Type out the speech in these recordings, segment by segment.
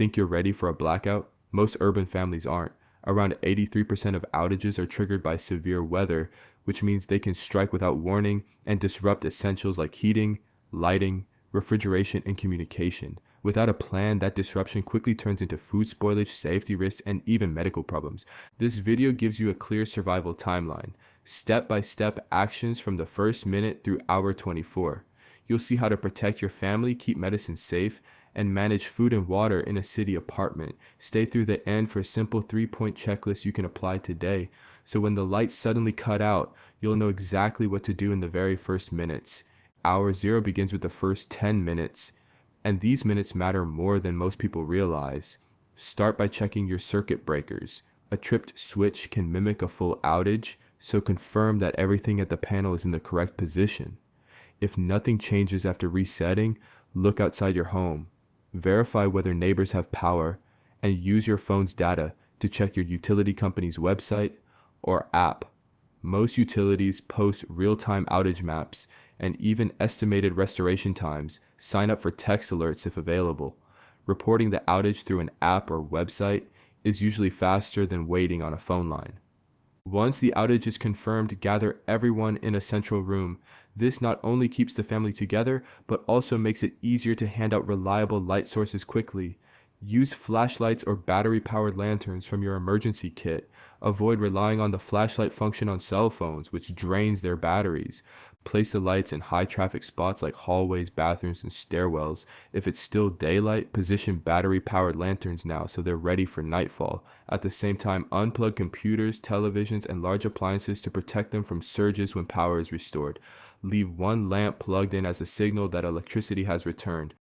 Think you're ready for a blackout? Most urban families aren't. Around 83% of outages are triggered by severe weather, which means they can strike without warning and disrupt essentials like heating, lighting, refrigeration, and communication. Without a plan, that disruption quickly turns into food spoilage, safety risks, and even medical problems. This video gives you a clear survival timeline, step-by-step actions from the first minute through hour 24. You'll see how to protect your family, keep medicine safe, and manage food and water in a city apartment. Stay through the end for a simple 3-point checklist you can apply today. So when the lights suddenly cut out, you'll know exactly what to do in the very first minutes. Hour 0 begins with the first 10 minutes, and these minutes matter more than most people realize. Start by checking your circuit breakers. A tripped switch can mimic a full outage, so confirm that everything at the panel is in the correct position. If nothing changes after resetting, look outside your home. Verify whether neighbors have power, and use your phone's data to check your utility company's website or app. Most utilities post real-time outage maps and even estimated restoration times. Sign up for text alerts if available. Reporting the outage through an app or website is usually faster than waiting on a phone line. Once the outage is confirmed, gather everyone in a central room. This not only keeps the family together, but also makes it easier to hand out reliable light sources quickly. Use flashlights or battery-powered lanterns from your emergency kit. Avoid relying on the flashlight function on cell phones, which drains their batteries. Place the lights in high-traffic spots like hallways, bathrooms, and stairwells. If it's still daylight, position battery-powered lanterns now so they're ready for nightfall. At the same time, unplug computers, televisions, and large appliances to protect them from surges when power is restored. Leave one lamp plugged in as a signal that electricity has returned.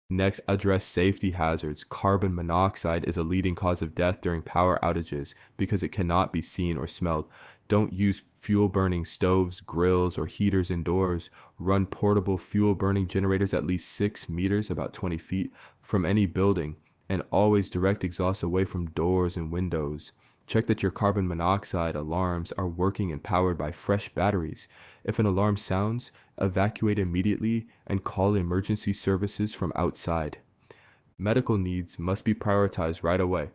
Next, address safety hazards. Carbon monoxide is a leading cause of death during power outages because it cannot be seen or smelled. Don't use fuel-burning stoves, grills, or heaters indoors. Run portable fuel-burning generators at least 6 meters, about 20 feet, from any building, and always direct exhaust away from doors and windows. Check that your carbon monoxide alarms are working and powered by fresh batteries. If an alarm sounds, evacuate immediately and call emergency services from outside. Medical needs must be prioritized right away.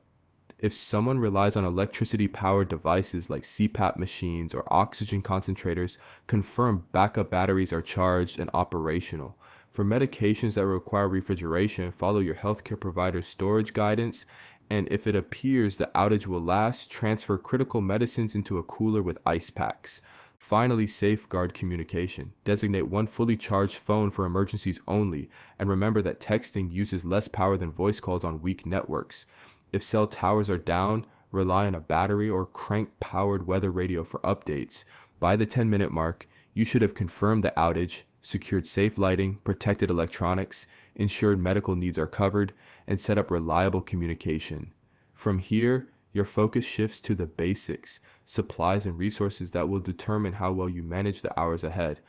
If someone relies on electricity-powered devices like CPAP machines or oxygen concentrators, confirm backup batteries are charged and operational. For medications that require refrigeration, follow your healthcare provider's storage guidance, and if it appears the outage will last, transfer critical medicines into a cooler with ice packs. Finally, safeguard communication. Designate one fully charged phone for emergencies only, and remember that texting uses less power than voice calls on weak networks. If cell towers are down, rely on a battery or crank-powered weather radio for updates. By the 10-minute mark, you should have confirmed the outage, secured safe lighting, protected electronics, ensured medical needs are covered, and set up reliable communication. From here, your focus shifts to the basics, supplies and resources that will determine how well you manage the hours ahead.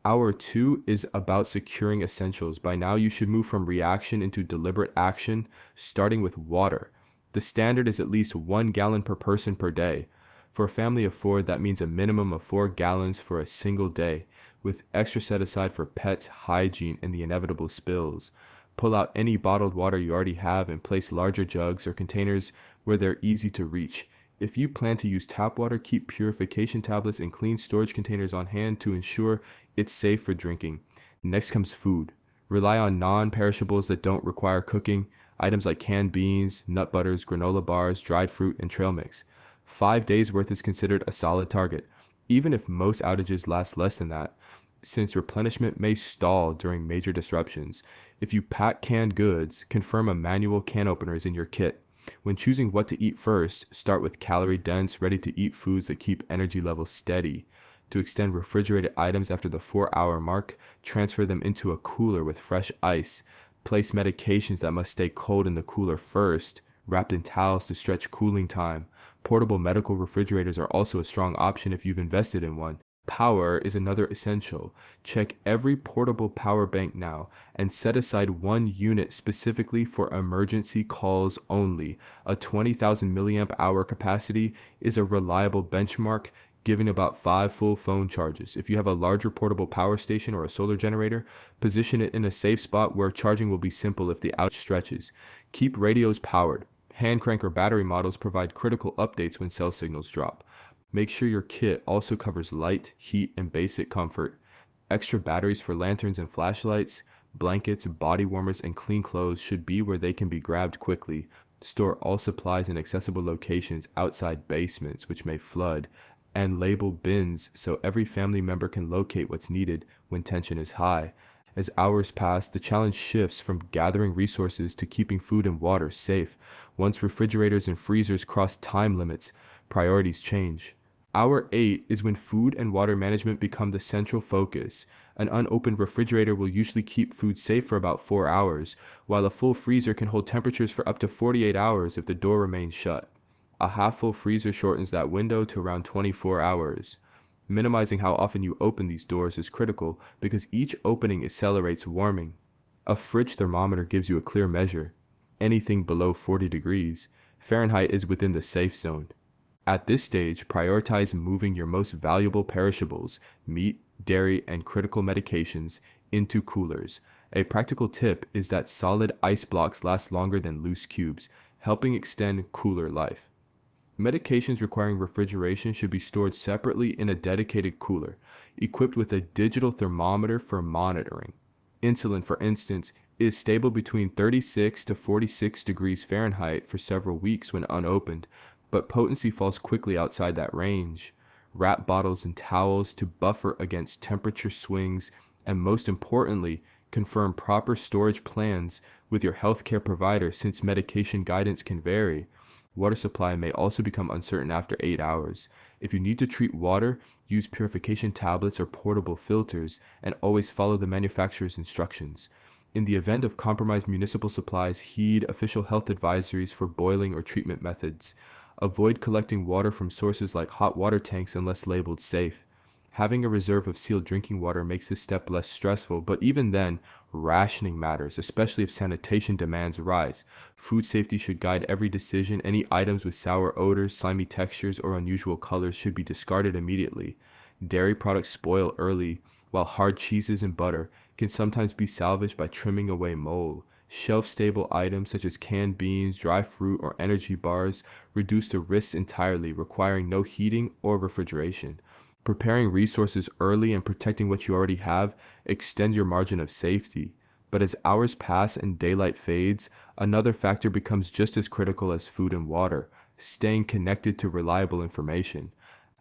Hour 2 is about securing essentials. By now, you should move from reaction into deliberate action, starting with water. The standard is at least 1 gallon per person per day. For a family of 4, that means a minimum of 4 gallons for a single day, with extra set aside for pets, hygiene, and the inevitable spills. Pull out any bottled water you already have and place larger jugs or containers where they're easy to reach. If you plan to use tap water, keep purification tablets and clean storage containers on hand to ensure it's safe for drinking. Next comes food. Rely on non-perishables that don't require cooking, items like canned beans, nut butters, granola bars, dried fruit, and trail mix. 5 days worth is considered a solid target, even if most outages last less than that, since replenishment may stall during major disruptions. If you pack canned goods, confirm a manual can opener is in your kit. When choosing what to eat first, start with calorie-dense, ready-to-eat foods that keep energy levels steady. To extend refrigerated items after the 4-hour mark, transfer them into a cooler with fresh ice. Place medications that must stay cold in the cooler first, wrapped in towels to stretch cooling time. Portable medical refrigerators are also a strong option if you've invested in one. Power is another essential. Check every portable power bank now and set aside 1 unit specifically for emergency calls only. A 20,000 milliamp hour capacity is a reliable benchmark. giving about 5 full phone charges. If you have a larger portable power station or a solar generator, position it in a safe spot where charging will be simple if the outage stretches. Keep radios powered. Hand crank or battery models provide critical updates when cell signals drop. Make sure your kit also covers light, heat, and basic comfort. Extra batteries for lanterns and flashlights, blankets, body warmers, and clean clothes should be where they can be grabbed quickly. Store all supplies in accessible locations outside basements, which may flood, and label bins so every family member can locate what's needed when tension is high. As hours pass, the challenge shifts from gathering resources to keeping food and water safe. Once refrigerators and freezers cross time limits, priorities change. Hour 8 is when food and water management become the central focus. An unopened refrigerator will usually keep food safe for about 4 hours, while a full freezer can hold temperatures for up to 48 hours if the door remains shut. A half-full freezer shortens that window to around 24 hours. Minimizing how often you open these doors is critical because each opening accelerates warming. A fridge thermometer gives you a clear measure. Anything below 40 degrees Fahrenheit is within the safe zone. At this stage, prioritize moving your most valuable perishables, meat, dairy, and critical medications, into coolers. A practical tip is that solid ice blocks last longer than loose cubes, helping extend cooler life. Medications requiring refrigeration should be stored separately in a dedicated cooler, equipped with a digital thermometer for monitoring. Insulin, for instance, is stable between 36 to 46 degrees Fahrenheit for several weeks when unopened, but potency falls quickly outside that range. Wrap bottles and towels to buffer against temperature swings, and most importantly, confirm proper storage plans with your healthcare provider since medication guidance can vary. Water supply may also become uncertain after 8 hours. If you need to treat water, use purification tablets or portable filters, and always follow the manufacturer's instructions. In the event of compromised municipal supplies, heed official health advisories for boiling or treatment methods. Avoid collecting water from sources like hot water tanks unless labeled safe. Having a reserve of sealed drinking water makes this step less stressful, but even then, rationing matters, especially if sanitation demands rise. Food safety should guide every decision. Any items with sour odors, slimy textures, or unusual colors should be discarded immediately. Dairy products spoil early, while hard cheeses and butter can sometimes be salvaged by trimming away mold. Shelf-stable items such as canned beans, dry fruit, or energy bars reduce the risks entirely, requiring no heating or refrigeration. Preparing resources early and protecting what you already have extends your margin of safety. But as hours pass and daylight fades, another factor becomes just as critical as food and water: staying connected to reliable information.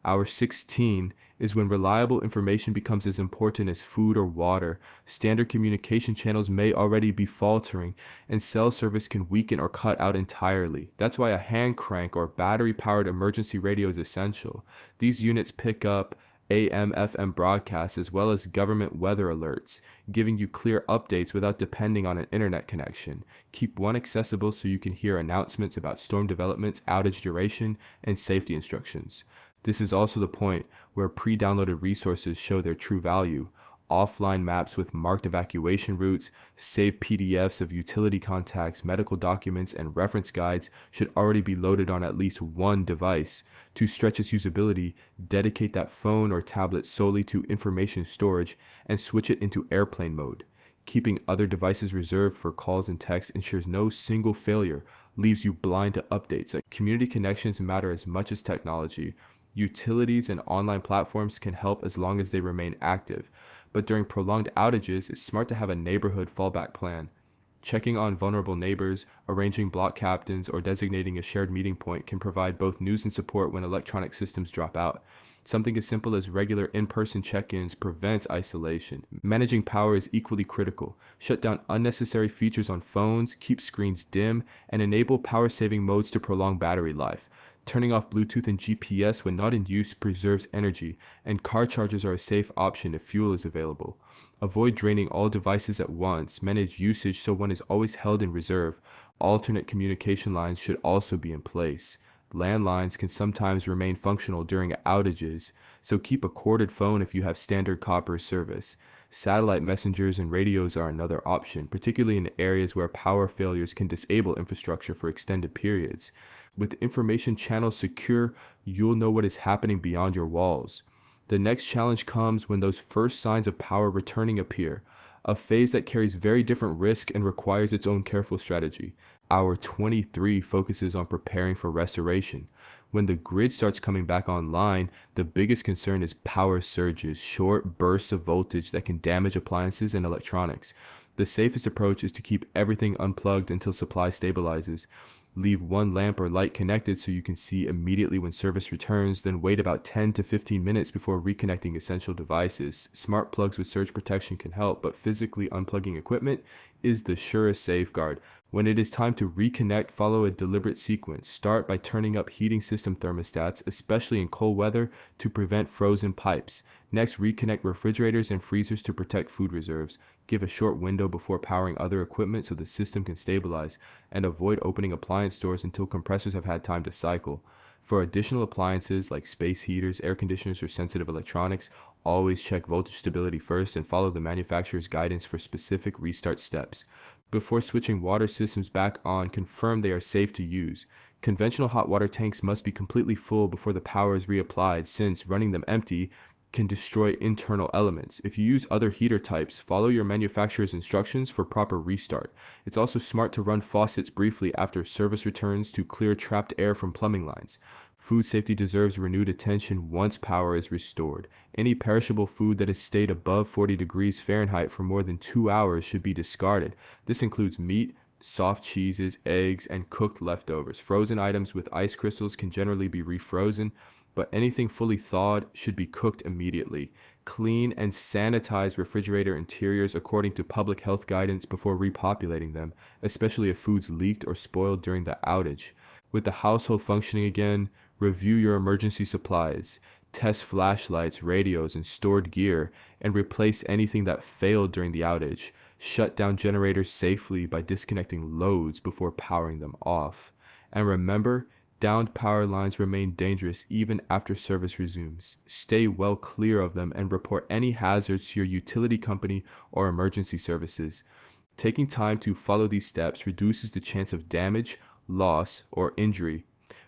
Hour 16 is when reliable information becomes as important as food or water. Standard communication channels may already be faltering, and cell service can weaken or cut out entirely. That's why a hand crank or battery-powered emergency radio is essential. These units pick up AM/FM broadcasts as well as government weather alerts, giving you clear updates without depending on an internet connection. Keep one accessible so you can hear announcements about storm developments, outage duration, and safety instructions. This is also the point where pre-downloaded resources show their true value. Offline maps with marked evacuation routes, saved PDFs of utility contacts, medical documents, and reference guides should already be loaded on at least one device. To stretch its usability, dedicate that phone or tablet solely to information storage and switch it into airplane mode. Keeping other devices reserved for calls and texts ensures no single failure leaves you blind to updates. Community connections matter as much as technology. Utilities and online platforms can help as long as they remain active, but during prolonged outages, it's smart to have a neighborhood fallback plan. Checking on vulnerable neighbors, arranging block captains, or designating a shared meeting point can provide both news and support when electronic systems drop out. Something as simple as regular in-person check-ins prevents isolation. Managing power is equally critical. Shut down unnecessary features on phones, keep screens dim, and enable power-saving modes to prolong battery life. Turning off Bluetooth and GPS when not in use preserves energy, and car chargers are a safe option if fuel is available. Avoid draining all devices at once. Manage usage so one is always held in reserve. Alternate communication lines should also be in place. Landlines can sometimes remain functional during outages, so keep a corded phone if you have standard copper service. Satellite messengers and radios are another option, particularly in areas where power failures can disable infrastructure for extended periods. With information channels secure, you'll know what is happening beyond your walls. The next challenge comes when those first signs of power returning appear, a phase that carries very different risk and requires its own careful strategy. Hour 23 focuses on preparing for restoration. When the grid starts coming back online, the biggest concern is power surges, short bursts of voltage that can damage appliances and electronics. The safest approach is to keep everything unplugged until supply stabilizes. Leave one lamp or light connected so you can see immediately when service returns, then wait about 10 to 15 minutes before reconnecting essential devices. Smart plugs with surge protection can help, but physically unplugging equipment is the surest safeguard. When it is time to reconnect, follow a deliberate sequence. Start by turning up heating system thermostats, especially in cold weather, to prevent frozen pipes. Next, reconnect refrigerators and freezers to protect food reserves. Give a short window before powering other equipment so the system can stabilize, and avoid opening appliance doors until compressors have had time to cycle. For additional appliances like space heaters, air conditioners, or sensitive electronics, always check voltage stability first and follow the manufacturer's guidance for specific restart steps. Before switching water systems back on, confirm they are safe to use. Conventional hot water tanks must be completely full before the power is reapplied, since running them empty can destroy internal elements. If you use other heater types, follow your manufacturer's instructions for proper restart. It's also smart to run faucets briefly after service returns to clear trapped air from plumbing lines. Food safety deserves renewed attention once power is restored. Any perishable food that has stayed above 40 degrees Fahrenheit for more than 2 hours should be discarded. This includes meat, soft cheeses, eggs, and cooked leftovers. Frozen items with ice crystals can generally be refrozen, but anything fully thawed should be cooked immediately. Clean and sanitize refrigerator interiors according to public health guidance before repopulating them, especially if foods leaked or spoiled during the outage. With the household functioning again, review your emergency supplies. Test flashlights, radios, and stored gear, and replace anything that failed during the outage. Shut down generators safely by disconnecting loads before powering them off. And remember, downed power lines remain dangerous even after service resumes. Stay well clear of them and report any hazards to your utility company or emergency services. Taking time to follow these steps reduces the chance of damage, loss, or injury.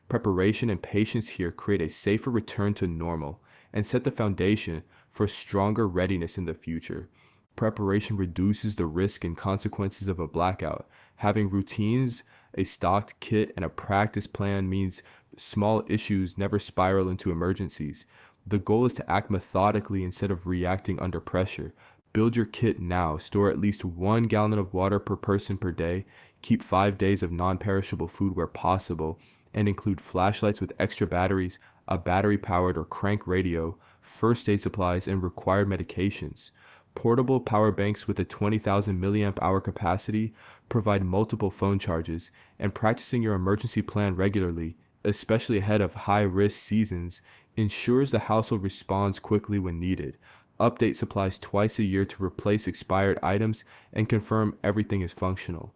Preparation and patience here create a safer return to normal and set the foundation for stronger readiness in the future. Preparation reduces the risk and consequences of a blackout. Having routines, a stocked kit, and a practice plan means small issues never spiral into emergencies. The goal is to act methodically instead of reacting under pressure. Build your kit now. Store at least 1 gallon of water per person per day. Keep 5 days of non-perishable food where possible, and include flashlights with extra batteries, a battery-powered or crank radio, first aid supplies, and required medications. Portable power banks with a 20,000 milliamp hour capacity provide multiple phone charges, and practicing your emergency plan regularly, especially ahead of high-risk seasons, ensures the household responds quickly when needed. Update supplies twice a year to replace expired items and confirm everything is functional.